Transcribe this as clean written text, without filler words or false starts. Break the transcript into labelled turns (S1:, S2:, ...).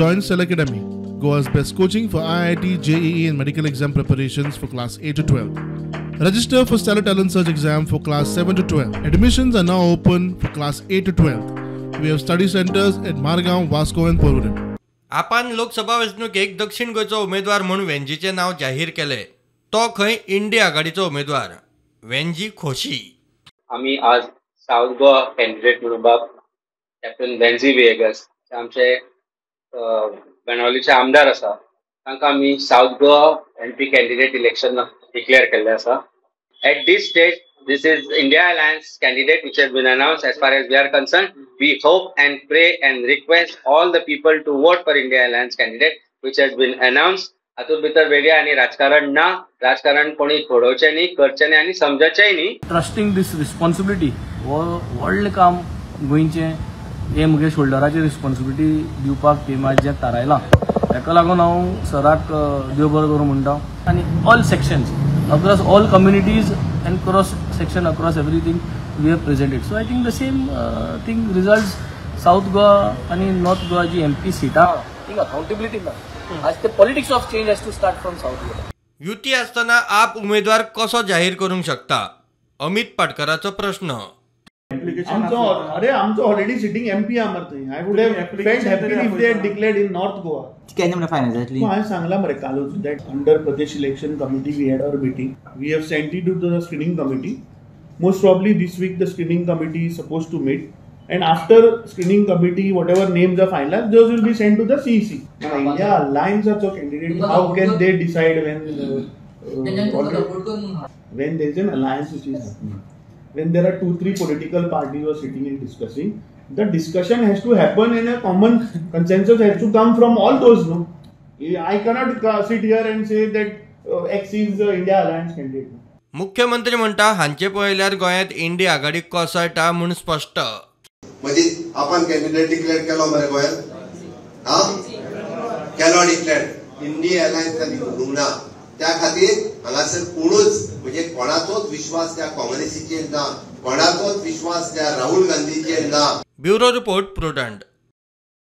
S1: Join Cell Academy, Goa's best coaching for IIT, JEE and medical exam preparations for class 8 to 12. Register for Stellar Talent Search exam for class 7 to 12. Admissions are now open for class 8 to 12. We have study centers at Margao, Vasco and Porvorim.
S2: आपण लोकसभा वेंचणुकेक दक्षिण गोंयचो उमेदवार म्हणून वेंजीचे नाव जाहीर केले. तो खंय India आघाडीचो उमेदवार वेंजी खोशी.
S3: आम्ही आज साऊथ गोवा कॅन्डिडेट म्हणून कॅप्टन वेंजी विएगस आमचे बेनावलीचे आमदार आसा तांकां आमी south Goa MP candidate election declare केल्ले आसा. At this stage, this is India Alliance candidate which has been announced. As far as we are concerned, we hope and pray and request all the people to vote for India Alliance candidate which has been announced. हातूंत भितर वेगळे आनी राजकारण ना. राजकारण कोणी घडोवचें न्ही, करचें न्ही आनी समजचेंय न्ही.
S4: ट्रस्टिंग दिस रिस्पॉन्सिबिलिटी हो व्हडलें काम गोंयचें. हे म्हगे शोल्डराचेर रिस्पॉन्सिबिलिटी दिवपाक टिमाक जें थारायलां ताका लागून हांव सराक देव बरो करूं म्हणटा. आनी all sections across all communities and cross section across everything we have presented. So I think the same thing results South Goa and North Goa ji MP seata. I think accountability na. As the politics of change has to start from South Goa.
S2: युती असताना आप उमेदवार कसो जाहीर करूंक शकता? अमित पाटकराचो प्रश्न.
S5: आमचो already sitting MP आमरतय. I would have felt happy if they had declared in North Goa.
S6: केन्ना फायनल जातली?
S5: हांवें सांगला मरे कालूच that under Pradesh election committee we had our meeting. We have sent it to the screening committee. Most probably this week the screening committee is supposed to meet, and after screening committee whatever names are finalized those will be sent to the CEC. India Alliance are so candidate. How can they decide when there is an alliance which is happening? When there are 2-3 political parties who are sitting and discussing, the discussion has to happen and a common consensus has to come from all those. No, I cannot sit here and say that X is the India Alliance candidate.
S2: मुख्यमंत्री म्हणटा हांचे पळयल्यार गोंयांत India आघाडी कोसळटा म्हूण स्पष्ट.
S7: म्हणजे आपण candidate declare केलो मरे गोंयांत. केलो डिक्लेअर इंडिया अलायन्स घडूंक ना. त्या खातीर हांगासर कोणूच म्हणजे कोणाचोच विश्वास त्या काँग्रेसीचेर ना, कोणाचोच विश्वास त्या राहुल गांधीचेर ना.
S2: Bureau report prudent.